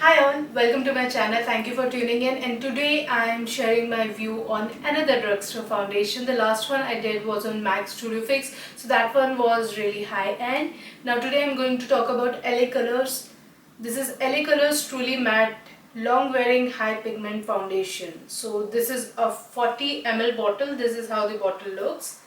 Hi all, welcome to my channel. Thank you for tuning in, and today I am sharing my view on another drugstore foundation. The last one I did was on M.A.C Studio Fix, so that one was really high end. Now today I'm going to talk about LA Colors. This is LA Colors Truly Matte Long Wearing High Pigment Foundation. So this is a 40 ml bottle. This is how the bottle looks.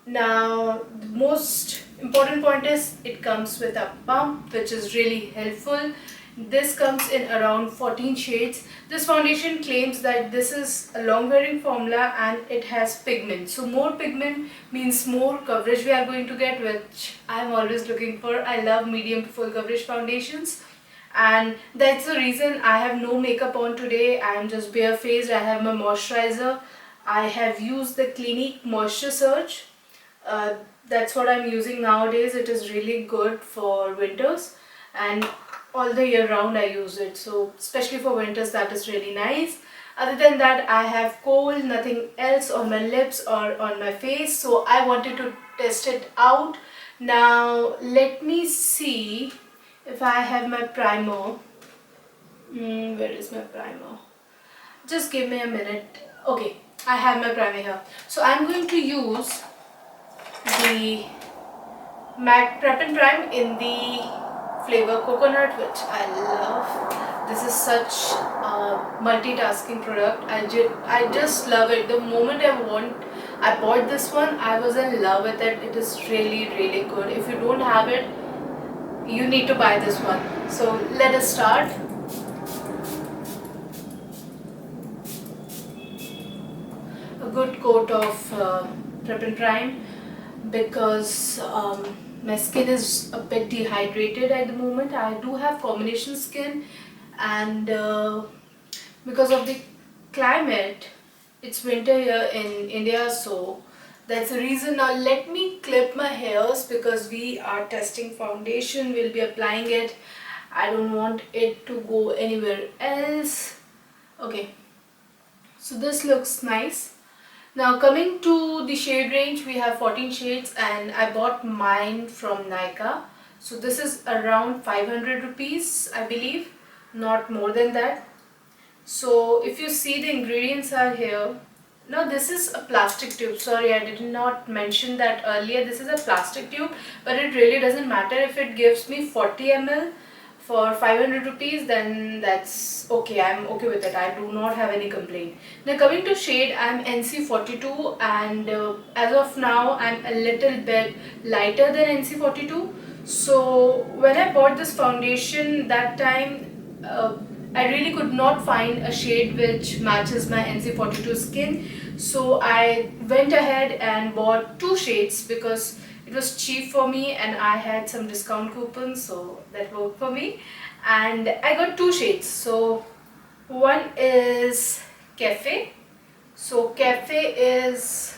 Now the most important point is it comes with a pump, which is really helpful. This comes in around 14 shades. This foundation claims that this is a long wearing formula and it has pigment. So more pigment means more coverage we are going to get, which I am always looking for. I love medium to full coverage foundations, and that's the reason I have no makeup on today. I am just barefaced. I have my moisturizer. I have used the Clinique Moisture Surge. That's what I'm using nowadays. It is really good for winters, and all the year round I use it, so especially for winters that is really nice. Other than that, I have cold, nothing else on my lips or on my face, so I wanted to test it out. Now let me see if I have my primer. Where is my primer? Just give me a minute. Okay, I have my primer here, so I'm going to use the M.A.C Prep+Prime in the flavor coconut, which I love. This is such a multitasking product. I just love it. The moment I bought this one, I was in love with it. It is really good. If you don't have it, you need to buy this one. So let us start. A good coat of Prep+Prime, because my skin is a bit dehydrated at the moment. I do have combination skin, and because of the climate, it's winter here in India, so that's the reason. Now let me clip my hairs because we are testing foundation. We'll be applying it. I don't want it to go anywhere else. Okay, so this looks nice. Now coming to the shade range, we have 14 shades and I bought mine from Nykaa. So this is around 500 rupees, I believe, not more than that. So if you see, the ingredients are here. Now this is a plastic tube. Sorry, I did not mention that earlier. This is a plastic tube, but it really doesn't matter. If it gives me 40 ml for 500 rupees, then that's okay. I'm okay with it. I do not have any complaint. Now coming to shade, I'm NC42, and as of now I'm a little bit lighter than NC42. So when I bought this foundation that time, I really could not find a shade which matches my NC42 skin. So I went ahead and bought two shades because it was cheap for me and I had some discount coupons, so that worked for me. And I got two shades. So one is Cafe. So Cafe is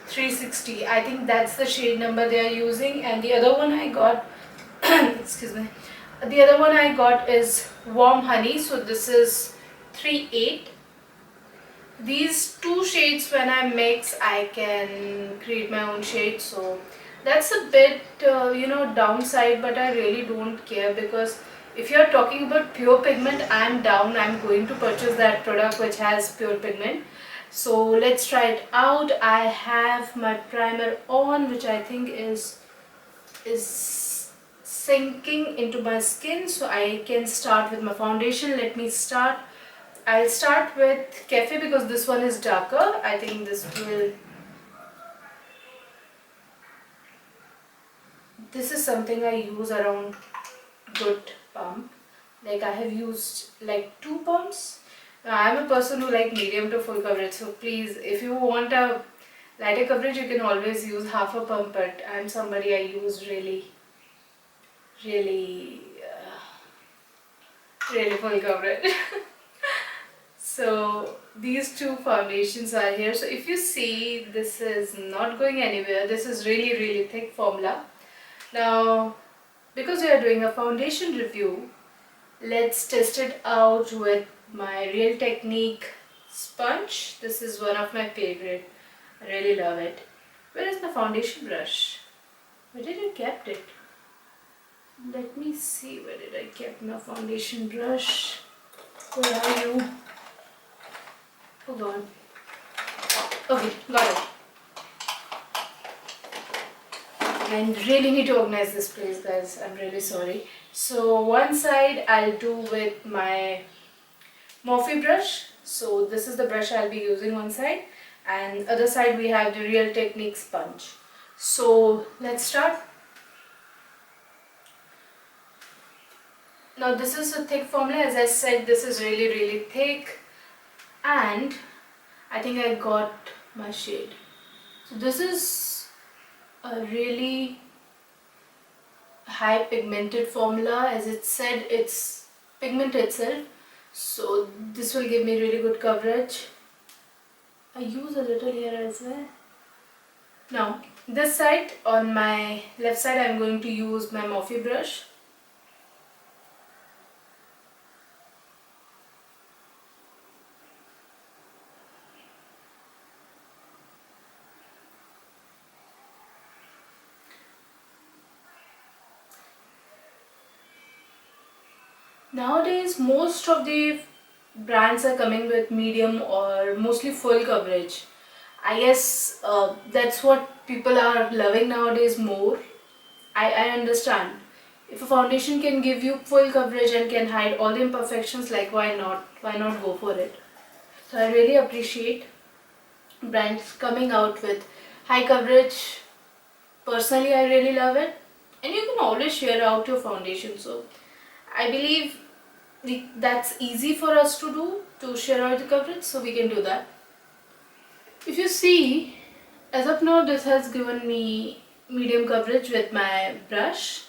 360. I think that's the shade number they are using. And the other one I got, excuse me. The other one I got is Warm Honey. So this is 38. These two shades, when I mix, I can create my own shade. So that's a bit downside, but I really don't care, because if you're talking about pure pigment, I'm down. I'm going to purchase that product which has pure pigment. So let's try it out. I have my primer on, which I think is sinking into my skin, so I can start with my foundation. Let me start. I'll start with Cafe because this one is darker. I think this is something I use around good pump. Like I have used like 2 pumps. I'm a person who like medium to full coverage, so please, if you want a lighter coverage, you can always use half a pump, but I'm somebody I use really full coverage. So these two foundations are here. So if you see, this is not going anywhere. This is really thick formula. Now because we are doing a foundation review, let's test it out with my Real Technique sponge. This is one of my favorite. I really love it. Where is the foundation brush? Where did you kept it? Let me see, where did I keep my foundation brush? Where are you? Oh god. Okay, got it. I really need to organize this place, guys. I'm really sorry. So one side I'll do with my Morphe brush. So this is the brush I'll be using one side, and other side we have the Real Technique sponge. So let's start. Now this is a thick formula. As I said, this is really thick, and I think I got my shade. So this is a really high pigmented formula. As it said, it's pigment itself, so this will give me really good coverage. I use a little here as well. Now this side, on my left side, I'm going to use my Morphe brush. Nowadays most of the brands are coming with medium or mostly full coverage. I guess that's what people are loving nowadays more. I understand. If a foundation can give you full coverage and can hide all the imperfections, like why not? Why not go for it? So I really appreciate brands coming out with high coverage. Personally, I really love it. And you can always share out your foundation. So I believe that's easy for us to do, to share out the coverage, so we can do that. If you see, as of now, this has given me medium coverage with my brush.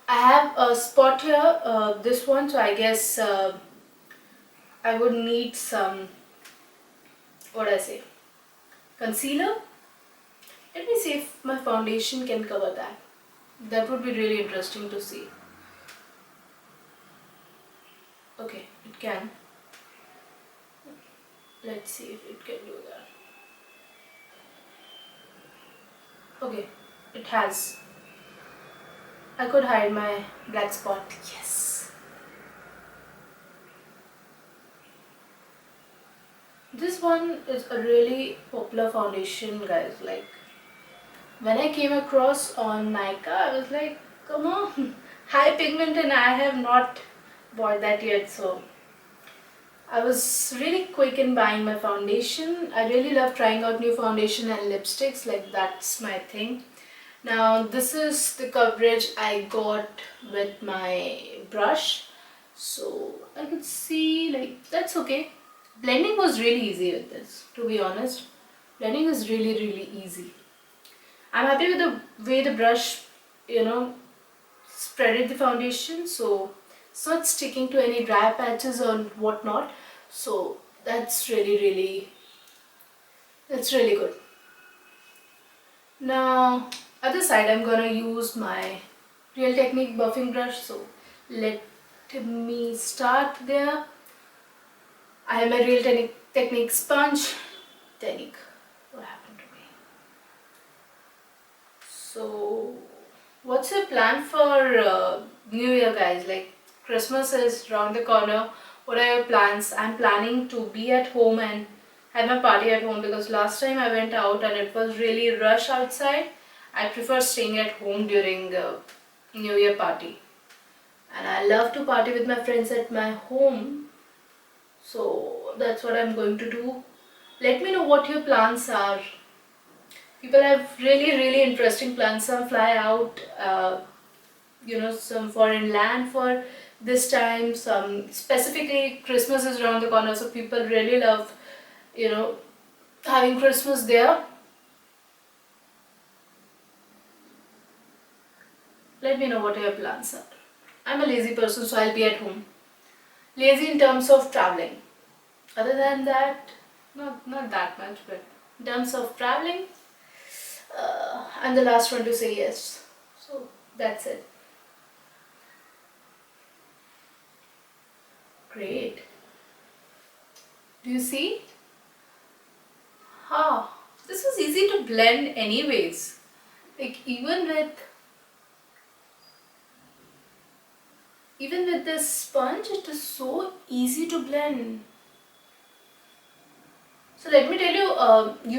I have a spot here, this one, so I guess I would need some, what I say, concealer. Let me see if my foundation can cover that. That would be really interesting to see. Okay, it can. Let's see if it can do that. Okay, it has. I could hide my black spot. Yes. This one is a really popular foundation, guys. Like, when I came across on Nykaa, I was like, come on, high pigment, and I have not bought that yet. So I was really quick in buying my foundation. I really love trying out new foundation and lipsticks, like that's my thing. Now this is the coverage I got with my brush. So I could see, like, that's okay. Blending was really easy with this, to be honest. Blending is really easy. I'm happy with the way the brush, spreaded the foundation, so it's not sticking to any dry patches or whatnot. So that's really good. Now other side, I'm gonna use my Real Technique buffing brush. So let me start there. I have my Real Technique sponge. Technique. What happened to me? So what's your plan for New Year, guys? Like, Christmas is around the corner. What are your plans? I'm planning to be at home and have my party at home, because last time I went out and it was really rush outside. I prefer staying at home during the New Year party. And I love to party with my friends at my home. So that's what I'm going to do. Let me know what your plans are. People have really interesting plans. Some fly out, some foreign land for this time. Some, specifically, Christmas is around the corner, so people really love, having Christmas there. Let me know what your plans are. I'm a lazy person, so I'll be at home. Lazy in terms of traveling. Other than that, not that much, but in terms of traveling, I'm the last one to say yes. So that's it. Great. Do you see? This was easy to blend anyways. Like, even with Even with this sponge, it is so easy to blend. So let me tell you,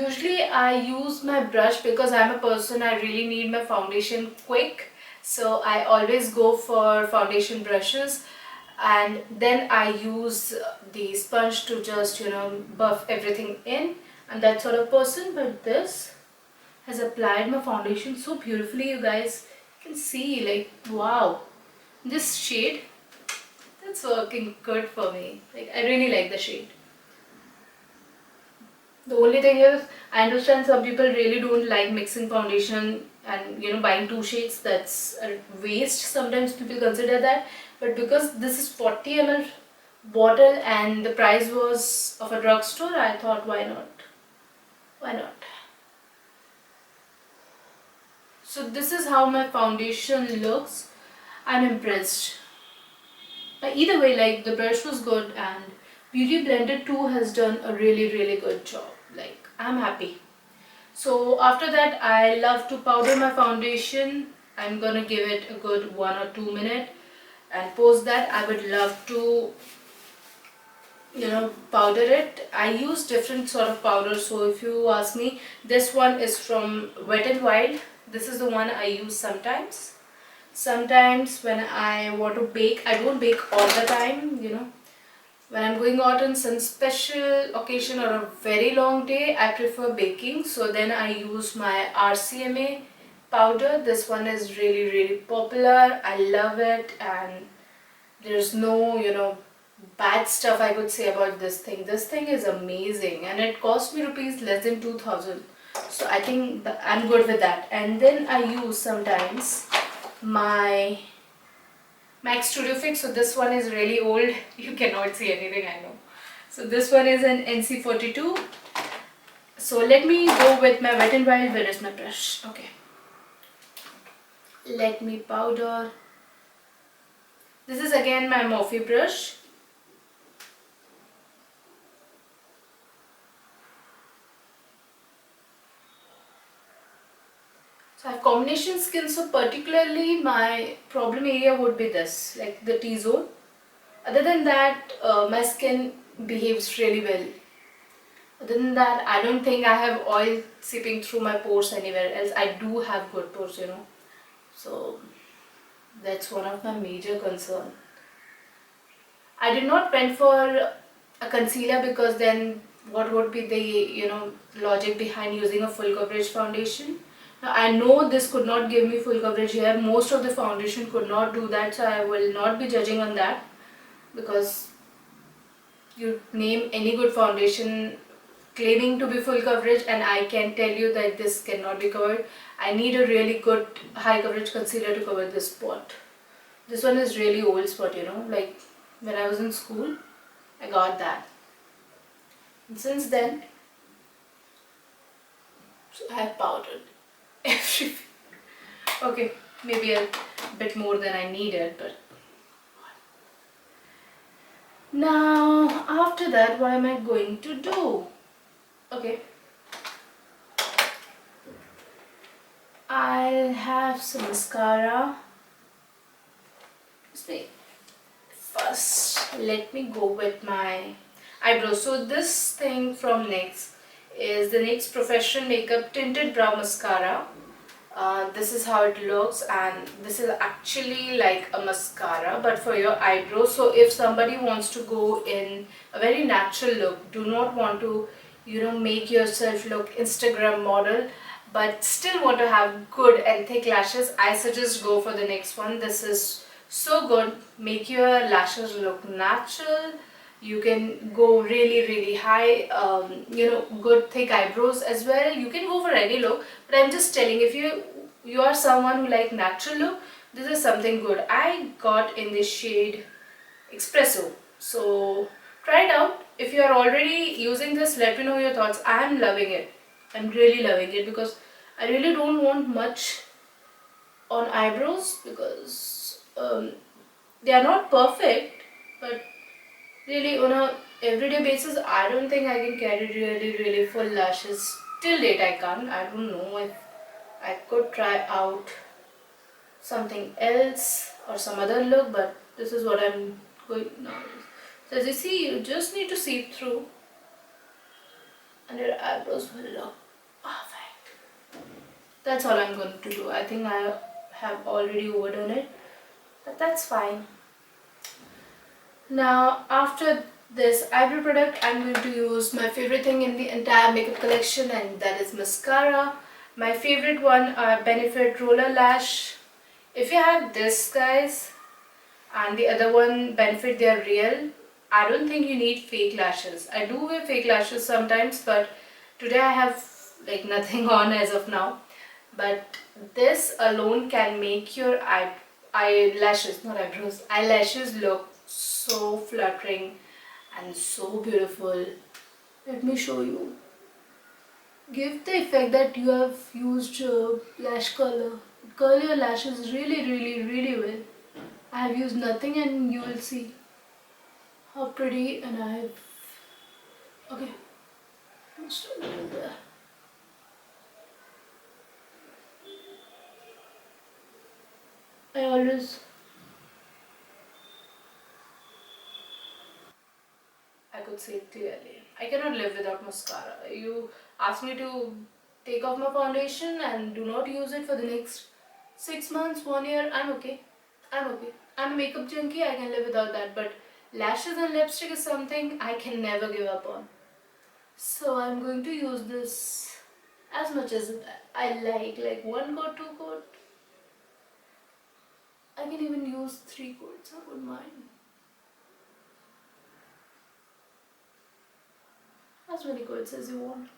usually I use my brush because I'm a person, I really need my foundation quick. So I always go for foundation brushes, and then I use the sponge to just, buff everything in. I'm that sort of person, but this has applied my foundation so beautifully, you guys. You can see, like, wow. This shade, that's working good for me. Like, I really like the shade. The only thing is, I understand some people really don't like mixing foundation and buying two shades. That's a waste. Sometimes people consider that, but because this is 40 ml bottle and the price was of a drugstore, I thought, why not? Why not? So this is how my foundation looks. I'm impressed. But either way, like, the brush was good, and Beauty Blender 2 has done a really good job. Like, I'm happy. So after that, I love to powder my foundation. I'm gonna give it a good 1 or 2 minutes, and post that I would love to powder it. I use different sort of powder, so if you ask me, this one is from Wet n Wild. This is the one I use sometimes when I want to bake. I don't bake all the time, when I'm going out on some special occasion or a very long day, I prefer baking. So then I use my RCMA powder. This one is really popular. I love it, and there's no, bad stuff I could say about this thing. This thing is amazing, and it cost me rupees less than 2000. So I think I'm good with that. And then I use sometimes my M.A.C Studio Fix. So this one is really old. You cannot see anything, I know. So this one is an NC42. So let me go with my Wet n Wild. Where is my brush? Okay. Let me powder. This is again my Morphe brush. So I have combination skin, so particularly my problem area would be this, like the T-zone. Other than that, my skin behaves really well. Other than that, I don't think I have oil seeping through my pores anywhere else. I do have good pores, So that's one of my major concern. I did not went for a concealer because then what would be the logic behind using a full coverage foundation? Now, I know this could not give me full coverage here. Most of the foundation could not do that, so I will not be judging on that, because you name any good foundation claiming to be full coverage and I can tell you that this cannot be covered. I need a really good high coverage concealer to cover this spot. This one is really old spot, like when I was in school I got that, and since then I have powdered everything. Okay, maybe a bit more than I needed, but now after that, what am I going to do? Okay, I'll have some mascara. Wait, first let me go with my eyebrows. So this thing from NYX is the NYX Professional Makeup Tinted Brow Mascara. This is how it looks, and this is actually like a mascara but for your eyebrows. So if somebody wants to go in a very natural look, do not want to make yourself look Instagram model but still want to have good and thick lashes, I suggest go for the next one. This is so good. Make your lashes look natural. You can go really high, good thick eyebrows as well. You can go for any look, but I'm just telling, if you are someone who like natural look, this is something good. I got in this shade Espresso, so try it out. If you are already using this, let me know your thoughts. I am loving it. I'm really loving it because I really don't want much on eyebrows because they are not perfect, but really on a everyday basis I don't think I can carry really full lashes. Till date I can't. I don't know if I could try out something else. or some other look, but this is what I'm going now. So as you see, you just need to see through and your eyebrows will look perfect. That's all I'm going to do. I think I have already overdone it, but that's fine. Now after this eyebrow product, I'm going to use my favorite thing in the entire makeup collection, and that is mascara. My favorite one are Benefit Roller Lash. If you have this, guys, and the other one Benefit, they are real. I don't think you need fake lashes. I do wear fake lashes sometimes, but today I have like nothing on as of now. But this alone can make your eyelashes, not eyebrows, eyelashes look so fluttering and so beautiful. Let me show you. Give the effect that you have used lash curler. Curl your lashes really well. I have used nothing and you will see how pretty, and I have, okay, just a little there. I always, I could say it clearly, I cannot live without mascara. You ask me to take off my foundation and do not use it for the next 6 months, 1 year, I'm okay. I'm okay. I'm a makeup junkie, I can live without that, but lashes and lipstick is something I can never give up on. So I'm going to use this as much as I like 1 coat, 2 coat. I can even use 3 coats, I wouldn't mind. As many coats as you want.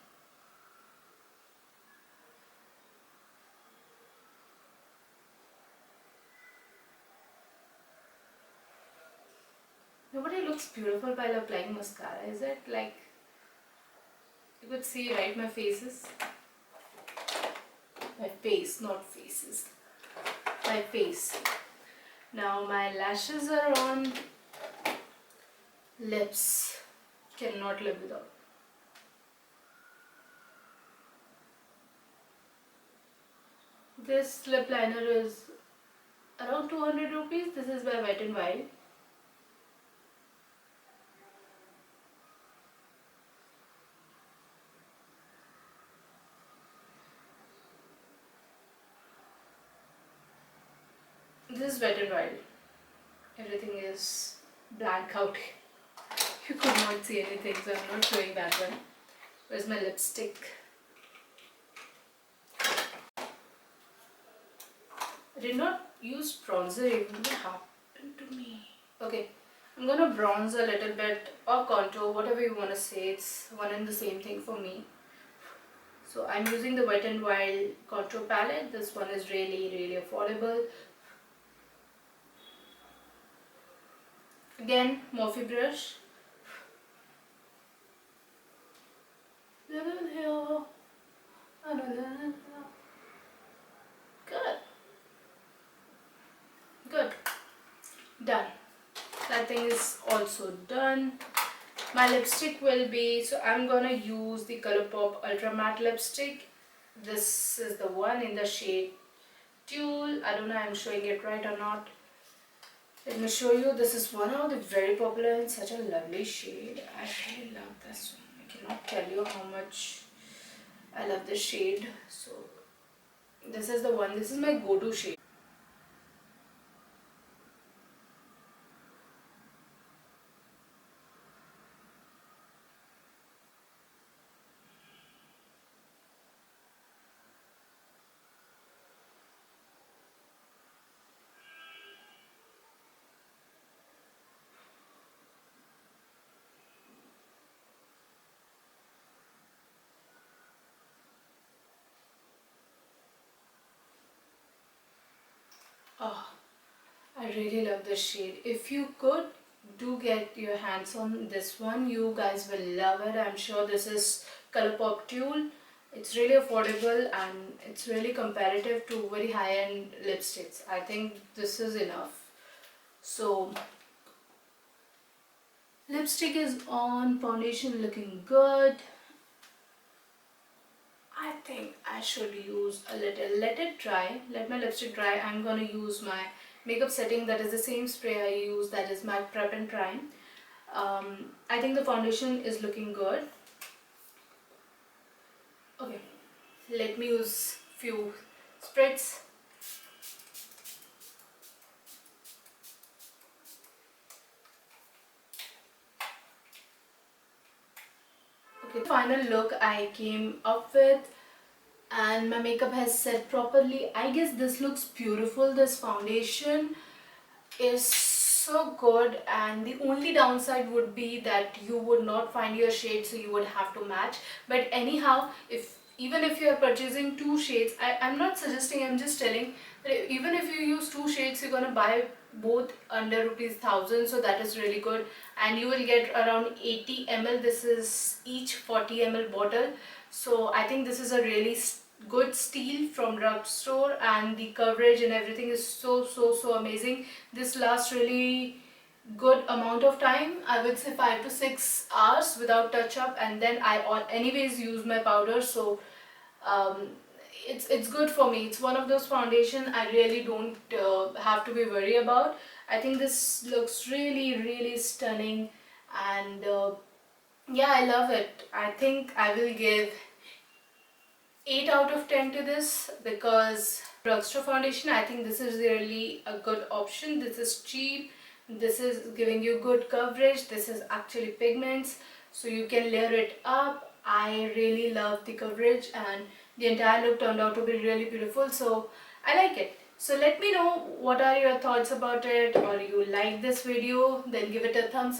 Nobody looks beautiful while applying mascara, is it? Like, you could see, right, my faces? My face, not faces. My face. Now my lashes are on. Lips. Cannot live without. This lip liner is around 200 rupees. This is by Wet n Wild. This is Wet n Wild. Everything is blank out. You could not see anything, so I'm not showing that one. Where's my lipstick? I did not use bronzer even. What happened to me? Okay, I'm gonna bronze a little bit or contour, whatever you wanna say. It's one and the same thing for me. So I'm using the Wet n Wild contour palette. This one is really affordable. Again, Morphe brush. Little here. Good. Good. Done. That thing is also done. My lipstick will be, so I'm gonna use the Colorpop Ultra Matte lipstick. This is the one in the shade Tulle. I don't know I'm showing it right or not. Let me show you. This is one of the very popular and such a lovely shade. I really love this one. I cannot tell you how much I love this shade. So this is the one. This is my go-to shade. Oh, I really love this shade. If you could, do get your hands on this one. You guys will love it. I'm sure this is Colorpop Tulle. It's really affordable and it's really comparative to very high-end lipsticks. I think this is enough. So, lipstick is on, foundation looking good. I think I should use a little, let it dry, let my lipstick dry. I'm gonna use my makeup setting, that is the same spray I use, that is my Prep and Prime. I think the foundation is looking good. Okay, let me use few spreads. Okay, the final look I came up with, and my makeup has set properly. I guess this looks beautiful. This foundation is so good, and the only downside would be that you would not find your shade, so you would have to match. But anyhow, if even if you are purchasing two shades, I'm not suggesting, I'm just telling that even if you use two shades, you're gonna buy both under rupees 1000, so that is really good. And you will get around 80 ml. This is each 40 ml bottle, so I think this is a really good steal from Drugstore, and the coverage and everything is so amazing. This lasts really good amount of time. I would say 5 to 6 hours without touch up, and then I anyways use my powder, so um, it's good for me. It's one of those foundation I really don't have to be worried about. I think this looks really stunning, and yeah, I love it. I think I will give 8 out of 10 to this, because Drugstore foundation, I think this is really a good option. This is cheap, this is giving you good coverage, this is actually pigments, so you can layer it up. I really love the coverage, and the entire look turned out to be really beautiful, so I like it. So let me know what are your thoughts about it, or you like this video, then give it a thumbs up.